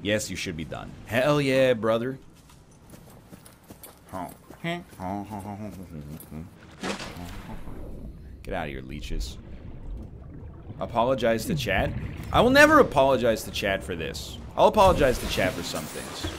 Yes, you should be done. Hell yeah, brother. Get out of here, leeches. Apologize to chat? I will never apologize to chat for this. I'll apologize to chat for some things.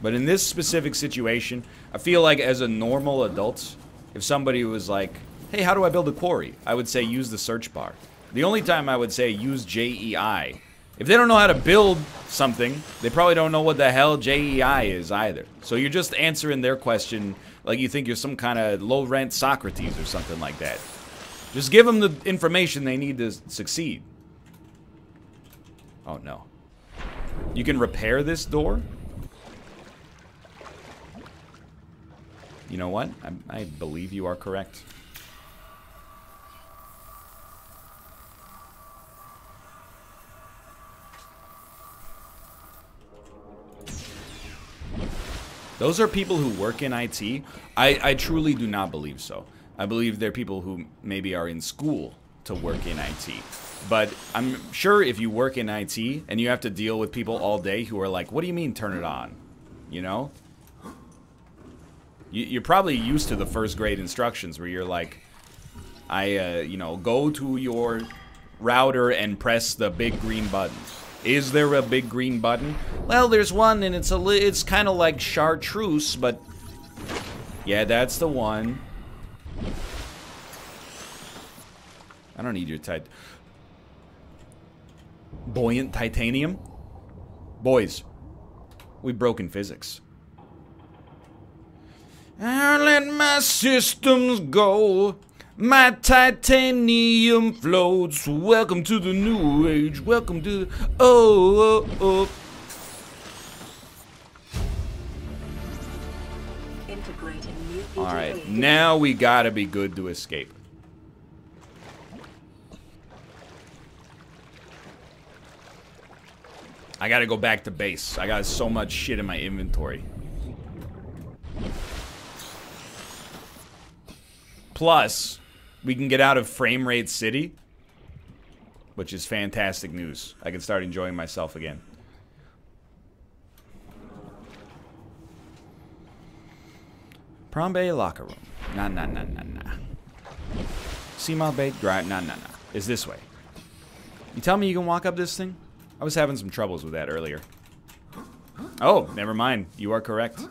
But in this specific situation, I feel like as a normal adult, if somebody was like, hey, how do I build a quarry? I would say use the search bar. The only time I would say use JEI. If they don't know how to build something, they probably don't know what the hell JEI is either. So you're just answering their question like you think you're some kind of low-rent Socrates or something like that. Just give them the information they need to succeed. Oh, no. You can repair this door? You know what? I believe you are correct. Those are people who work in IT? I truly do not believe so. I believe they're people who maybe are in school to work in IT. But I'm sure if you work in IT and you have to deal with people all day who are like, what do you mean turn it on? You know? You're probably used to the first grade instructions where you're like, you know, go to your router and press the big green button. Is there a big green button? Well, there's one, and it's kind of like chartreuse, but yeah, that's the one. I don't need your buoyant titanium. Boys, we've broken physics. I let my systems go. My titanium floats. Welcome to the new age. Welcome to the... Oh, oh, oh. Alright, now we gotta be good to escape. I gotta go back to base. I got so much shit in my inventory. Plus, we can get out of Frame Rate City, which is fantastic news. I can start enjoying myself again. Prom Bay locker room. Nah, nah, nah, nah, nah. Seamount Bay drive. Nah, nah, nah. It's this way. You tell me you can walk up this thing? I was having some troubles with that earlier. Oh, never mind. You are correct.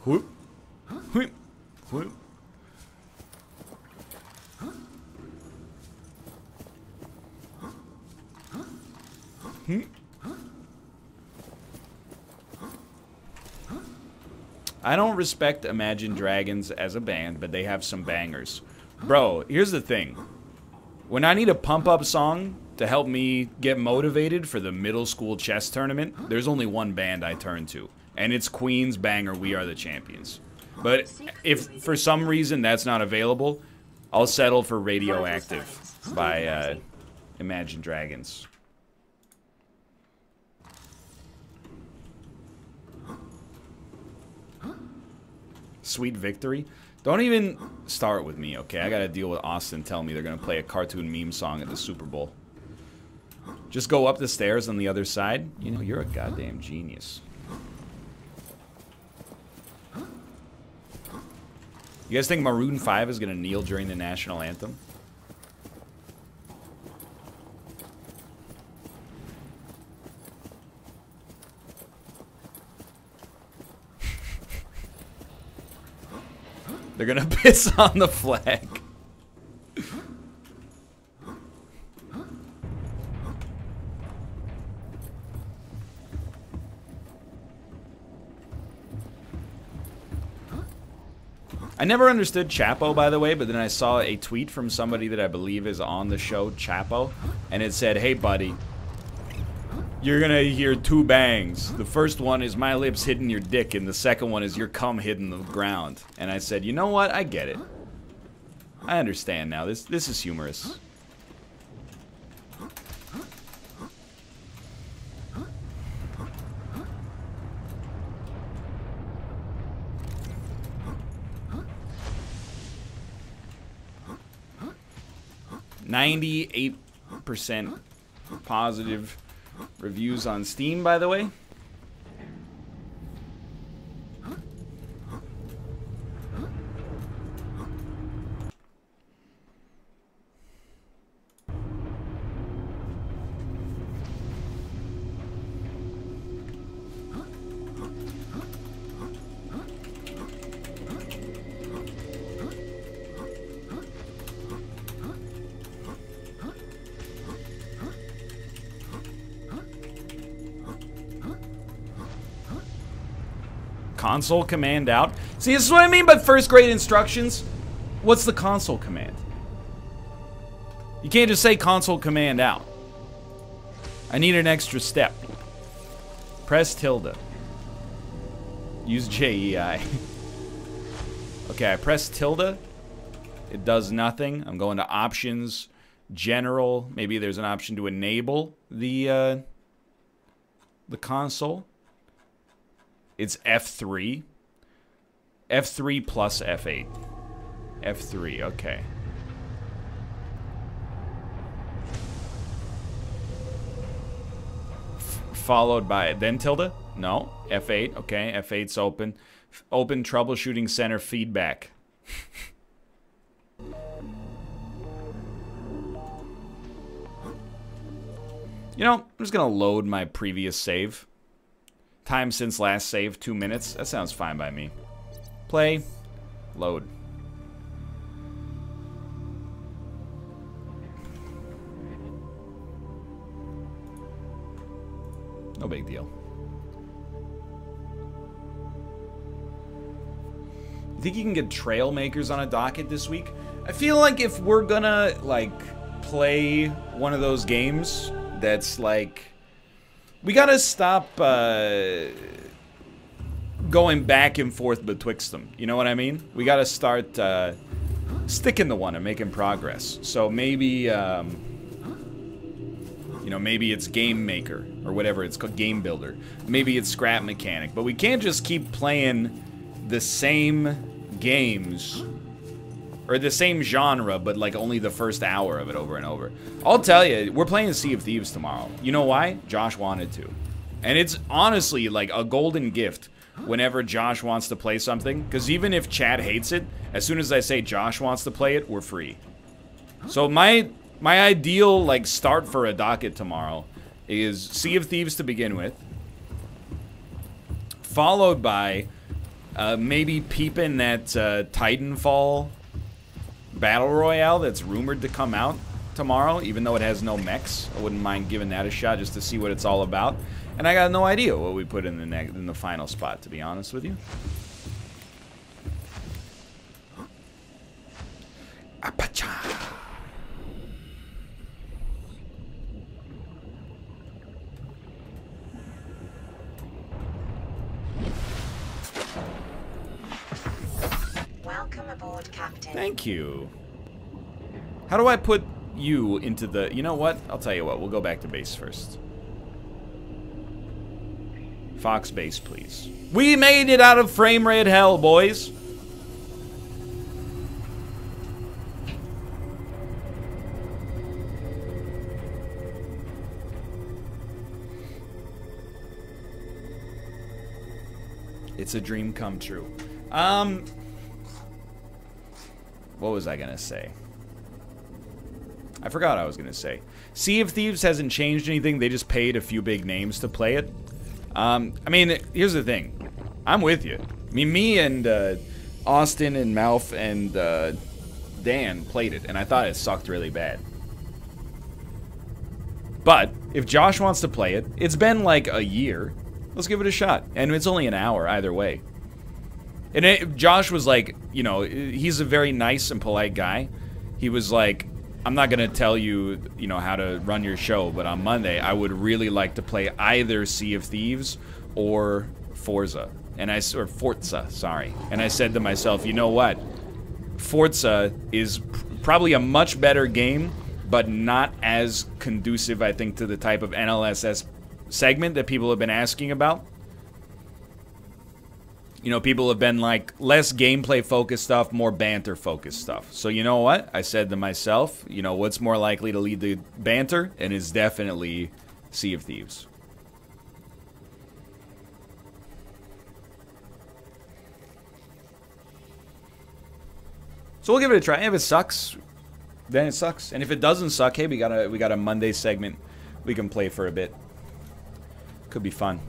Whoop. Whoop. Whoop. I don't respect Imagine Dragons as a band, but they have some bangers. Bro, here's the thing. When I need a pump-up song to help me get motivated for the middle school chess tournament, there's only one band I turn to. And it's Queen's banger, We Are the Champions. But if for some reason that's not available, I'll settle for Radioactive by Imagine Dragons. Sweet victory? Don't even start with me, okay? I gotta deal with Austin telling me they're gonna play a cartoon meme song at the Super Bowl. Just go up the stairs on the other side. You know, you're a goddamn genius. You guys think Maroon 5 is gonna kneel during the national anthem? They're gonna piss on the flag. I never understood Chapo, by the way, but then I saw a tweet from somebody that I believe is on the show, Chapo, and it said, hey buddy, you're gonna hear two bangs. The first one is my lips hitting your dick, and the second one is your cum hitting the ground. And I said, you know what? I get it. I understand now. This is humorous. 98% positive reviews on Steam, by the way. Console command out. See, this is what I mean by first grade instructions. What's the console command? You can't just say console command out. I need an extra step. Press tilde. Use JEI. Okay, I press tilde. It does nothing. I'm going to options, general. Maybe there's an option to enable the console. It's F3. F3 plus F8. F3, okay. Followed by, then tilde? No. F8, okay. F8's open. Open troubleshooting center feedback. You know, I'm just gonna load my previous save. Time since last save, 2 minutes. That sounds fine by me. Play. Load. No big deal. You think you can get trail makers on a docket this week? I feel like if we're gonna, like, play one of those games that's, like... We gotta stop going back and forth betwixt them. You know what I mean? We gotta start sticking to one and making progress. So maybe, you know, maybe it's Game Maker or whatever it's called, Game Builder. Maybe it's Scrap Mechanic. But we can't just keep playing the same games or the same genre, but like only the first hour of it over and over. I'll tell you, we're playing Sea of Thieves tomorrow. You know why? Josh wanted to. And it's honestly like a golden gift whenever Josh wants to play something. Because even if Chad hates it, as soon as I say Josh wants to play it, we're free. So my ideal like start for a docket tomorrow is Sea of Thieves to begin with. Followed by maybe peeping at Titanfall Battle Royale that's rumored to come out tomorrow, even though it has no mechs. I wouldn't mind giving that a shot just to see what it's all about. And I got no idea what we put in the final spot, to be honest with you. Apacha. Welcome aboard, Captain. Thank you. How do I put you into the... You know what? I'll tell you what. We'll go back to base first. Fox base, please. We made it out of frame rate hell, boys. It's a dream come true. What was I gonna say? I forgot what I was gonna say. Sea of Thieves hasn't changed anything. They just paid a few big names to play it. I mean, here's the thing. I'm with you. I mean, me and Austin and Malf and Dan played it, and I thought it sucked really bad. But if Josh wants to play it, it's been like a year. Let's give it a shot. And it's only an hour either way. And Josh was like, you know, he's a very nice and polite guy. He was like, I'm not going to tell you, you know, how to run your show, but on Monday, I would really like to play either Sea of Thieves or Forza. Or Forza, sorry. And I said to myself, you know what? Forza is probably a much better game, but not as conducive, I think, to the type of NLSS segment that people have been asking about. You know, people have been like, less gameplay-focused stuff, more banter-focused stuff. So you know what? I said to myself, you know, what's more likely to lead to banter? And it's definitely Sea of Thieves. So we'll give it a try. If it sucks, then it sucks. And if it doesn't suck, hey, we got a Monday segment we can play for a bit. Could be fun.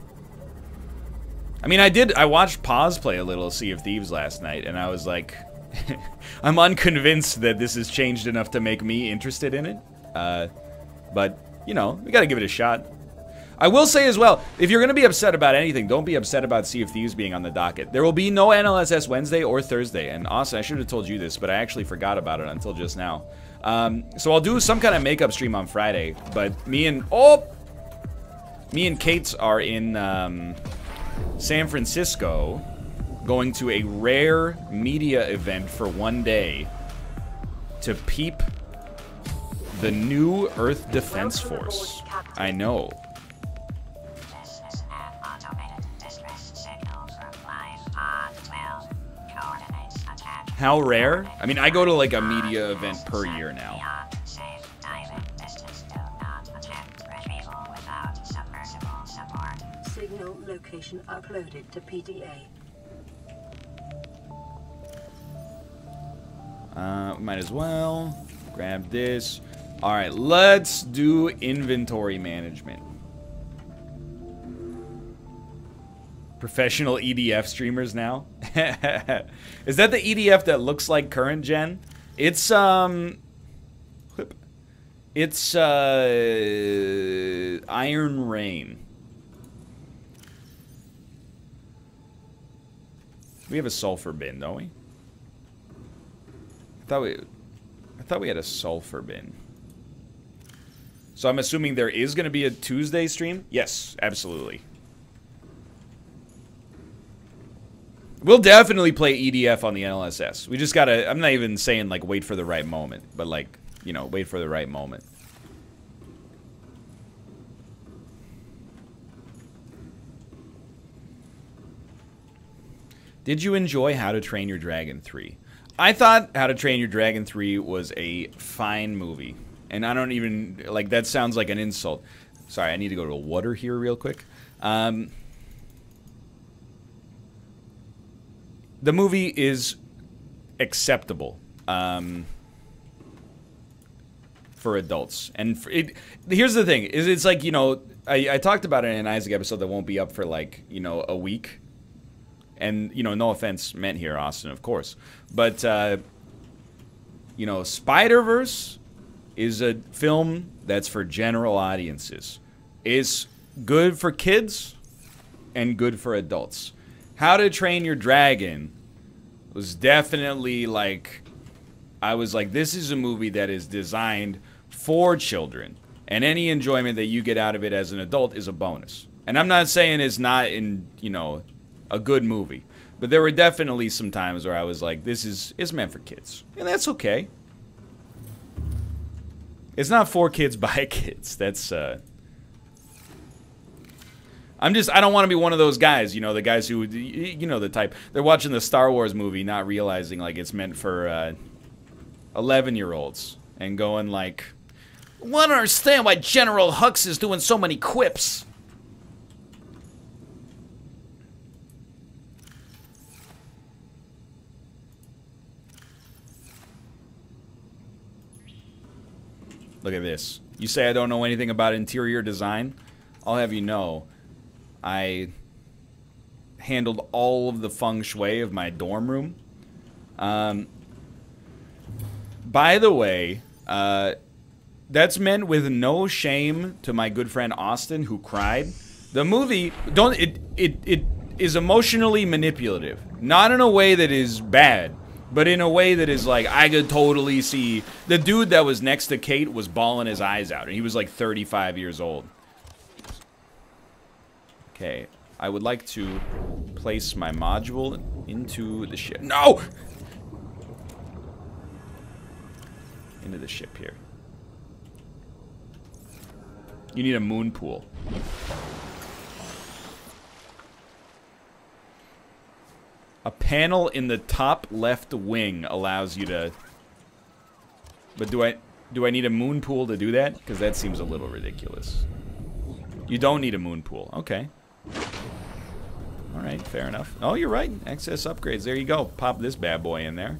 I mean, I watched Paz play a little Sea of Thieves last night, and I was like, I'm unconvinced that this has changed enough to make me interested in it. But, you know, we gotta give it a shot. I will say as well, if you're gonna be upset about anything, don't be upset about Sea of Thieves being on the docket. There will be no NLSS Wednesday or Thursday, and Austin, I should have told you this, but I actually forgot about it until just now. So I'll do some kind of makeup stream on Friday, but me and Kate's are in, San Francisco, going to a rare media event for one day to peep the new Earth Defense Force. I know. How rare? I mean, I go to like a media event per year now. Signal location uploaded to PDA. Might as well grab this. All right, let's do inventory management. Professional EDF streamers now. Is that the EDF that looks like current gen? It's Iron Rain. We have a sulfur bin, don't we? I thought we had a sulfur bin. So I'm assuming there is going to be a Tuesday stream? Yes, absolutely. We'll definitely play EDF on the NLSS. We just gotta, I'm not even saying like wait for the right moment, but like, you know, wait for the right moment. Did you enjoy How to Train Your Dragon 3? I thought How to Train Your Dragon 3 was a fine movie. And I don't even, like, that sounds like an insult. Sorry, I need to go to water here real quick. The movie is acceptable for adults. And here's the thing, is it's like, you know, I talked about it in an Isaac episode that won't be up for like, you know, a week. And, you know, no offense meant here, Austin, of course. But, you know, Spider-Verse is a film that's for general audiences. It's good for kids and good for adults. How to Train Your Dragon was definitely like, I was like, this is a movie that is designed for children. And any enjoyment that you get out of it as an adult is a bonus. And I'm not saying it's not in, you know, a good movie. But there were definitely some times where I was like, this is meant for kids. And that's okay. It's not for kids by kids. That's, I don't want to be one of those guys, you know, the guys who, you know, the type, they're watching the Star Wars movie not realizing, like, it's meant for, 11-year-olds. And going, like, I don't understand why General Hux is doing so many quips. Look at this. You say I don't know anything about interior design? I'll have you know, I handled all of the feng shui of my dorm room. By the way, that's meant with no shame to my good friend Austin, who cried. The movie, it is emotionally manipulative. Not in a way that is bad, but in a way that is like, I could totally see. The dude that was next to Kate was bawling his eyes out, and he was like 35 years old. Okay, I would like to place my module into the ship. No! Into the ship here. You need a moon pool. panel in the top left wing allows you to... But do I need a moon pool to do that? Because that seems a little ridiculous. You don't need a moon pool. Okay. Alright, fair enough. Oh, you're right. Access upgrades. There you go. Pop this bad boy in there.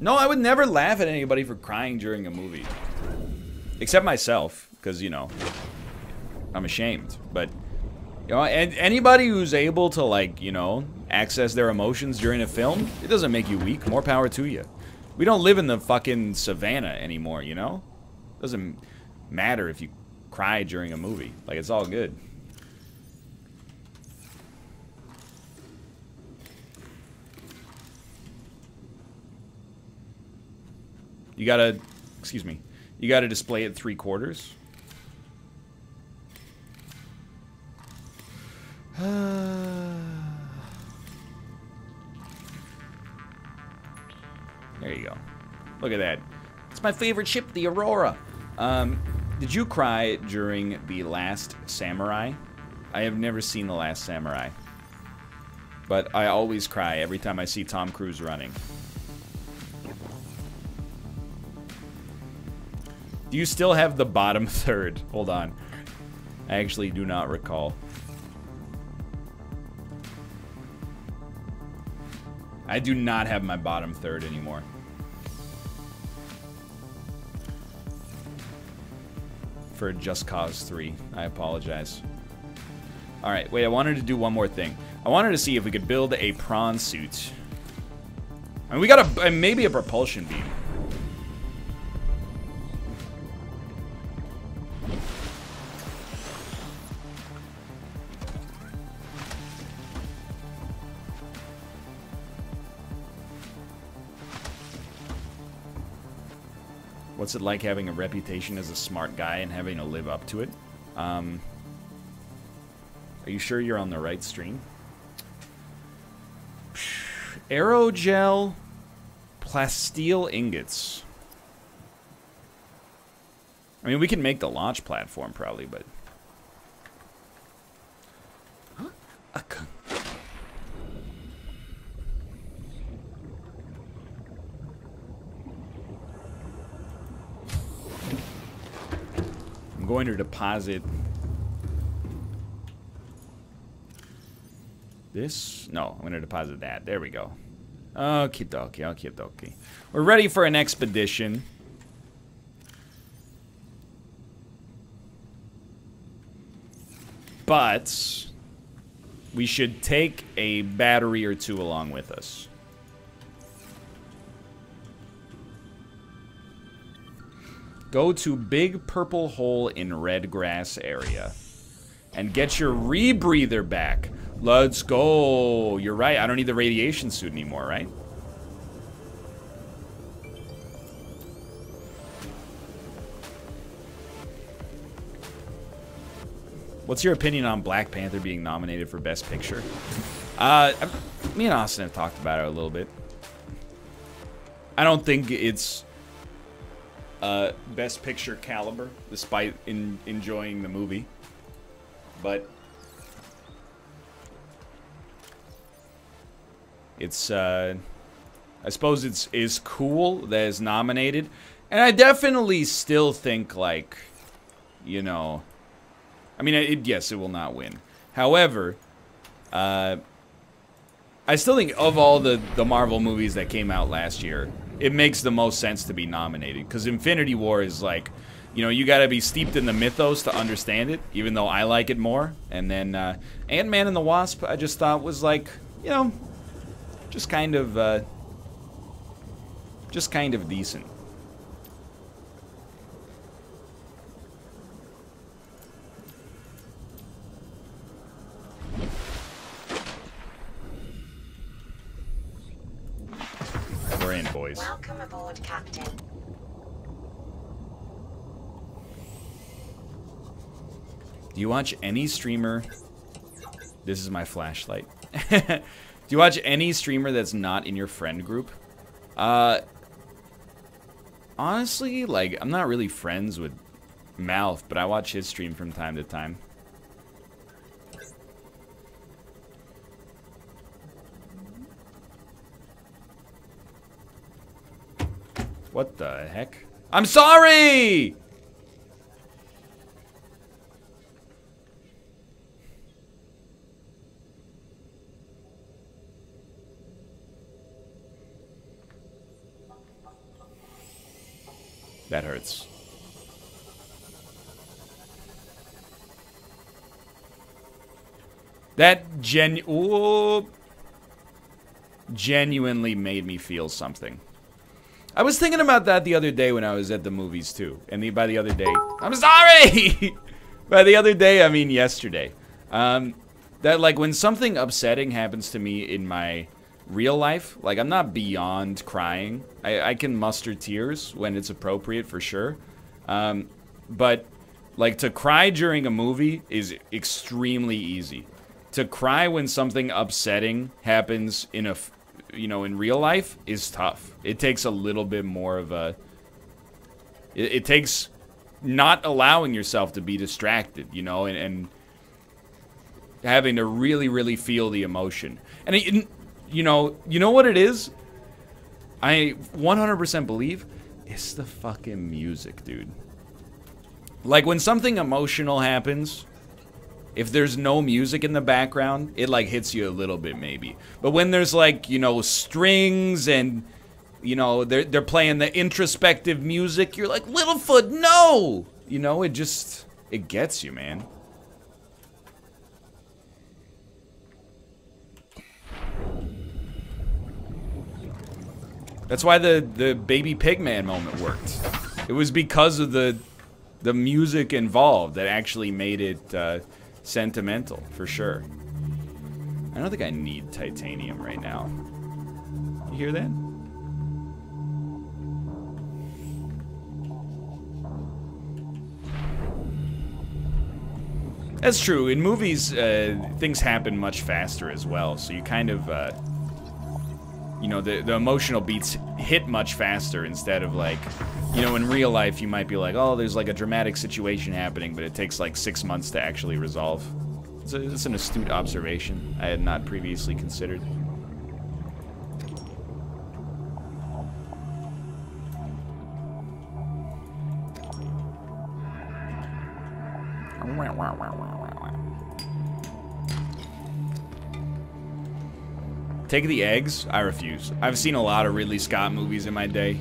No, I would never laugh at anybody for crying during a movie. Except myself, because, you know, I'm ashamed. But, you know, and anybody who's able to, like, you know, access their emotions during a film, it doesn't make you weak. More power to you. We don't live in the fucking savannah anymore, you know? Doesn't matter if you cry during a movie. Like, it's all good. You gotta, excuse me, you gotta display it 3/4. There you go. Look at that. It's my favorite ship, the Aurora. Did you cry during The Last Samurai? I have never seen The Last Samurai. But I always cry every time I see Tom Cruise running. Do you still have the bottom third? Hold on. I actually do not recall. I do not have my bottom third anymore. For Just Cause 3. I apologize. Alright, wait, I wanted to do one more thing. I wanted to see if we could build a prawn suit. I mean, we got a maybe a propulsion beam. What's it like having a reputation as a smart guy and having to live up to it? Are you sure you're on the right stream? Aerogel plasteel ingots. I mean, we can make the launch platform probably, but... I'm going to deposit this. No, I'm going to deposit that. There we go. Okie dokie, okie dokie. We're ready for an expedition. But we should take a battery or two along with us. Go to big purple hole in red grass area. And get your rebreather back. Let's go. You're right. I don't need the radiation suit anymore, right? What's your opinion on Black Panther being nominated for Best Picture? Me and Austin have talked about it a little bit. I don't think it's Best Picture caliber, despite enjoying the movie. But it's, I suppose it's cool that it's nominated. And I definitely still think, like, you know, I mean, yes, it will not win. However, I still think of all the Marvel movies that came out last year, it makes the most sense to be nominated. Because Infinity War is like, you know, you gotta be steeped in the mythos to understand it, even though I like it more. And then Ant-Man and the Wasp, I just thought was like, you know, just kind of decent. We're in, boys. Welcome aboard, Captain. Do you watch any streamer? This is my flashlight. Do you watch any streamer that's not in your friend group? honestly, like, I'm not really friends with Mouth, but I watch his stream from time to time. What the heck? I'm sorry! That hurts. That genuinely made me feel something. I was thinking about that the other day when I was at the movies too. And by the other day, I'm sorry! By the other day, I mean yesterday. That like when something upsetting happens to me in my real life, like I'm not beyond crying. I can muster tears when it's appropriate for sure. But like to cry during a movie is extremely easy. To cry when something upsetting happens in a, you know, in real life is tough. It takes a little bit more of a, it takes not allowing yourself to be distracted, you know, and having to really, really feel the emotion. And you know what it is? I 100% believe it's the fucking music, dude. Like when something emotional happens, if there's no music in the background, it like hits you a little bit maybe. But when there's like, you know, strings and, you know, they're playing the introspective music, you're like, Littlefoot, no! You know, it gets you, man. That's why the Baby Pigman moment worked. It was because of the music involved that actually made it sentimental, for sure. I don't think I need titanium right now. You hear that? That's true. In movies, things happen much faster as well, so you kind of, you know, the emotional beats hit much faster instead of like, you know, in real life you might be like, oh, there's like a dramatic situation happening, but it takes like 6 months to actually resolve. It's an astute observation I had not previously considered. Take the eggs? I refuse. I've seen a lot of Ridley Scott movies in my day.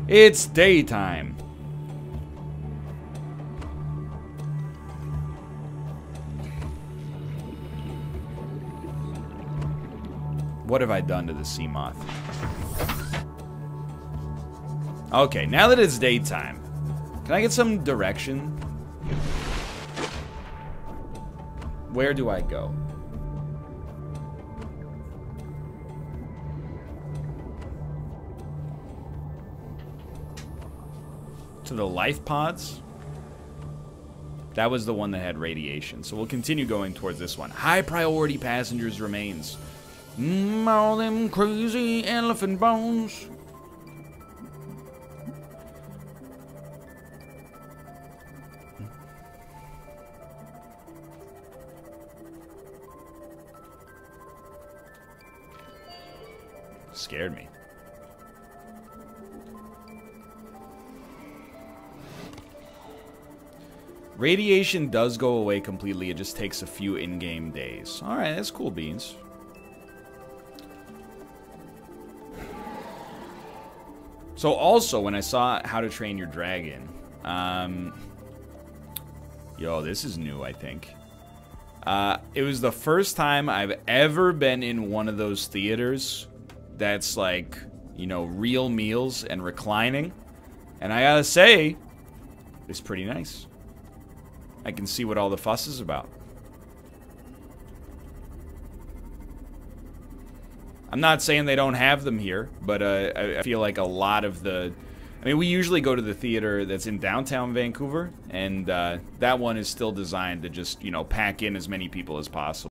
It's daytime. What have I done to the sea moth? Okay, now that it's daytime, can I get some direction? Where do I go? To the life pods? That was the one that had radiation, so we'll continue going towards this one. High priority passengers remains. All them crazy elephant bones. Scared me. Radiation does go away completely. It just takes a few in-game days. Alright, that's cool beans. So also, when I saw How to Train Your Dragon, yo, this is new, I think. It was the first time I've ever been in one of those theaters that's like, you know, real meals and reclining. And I gotta say, it's pretty nice. I can see what all the fuss is about. I'm not saying they don't have them here, but I feel like a lot of the I mean, we usually go to the theater that's in downtown Vancouver, and that one is still designed to just, you know, pack in as many people as possible.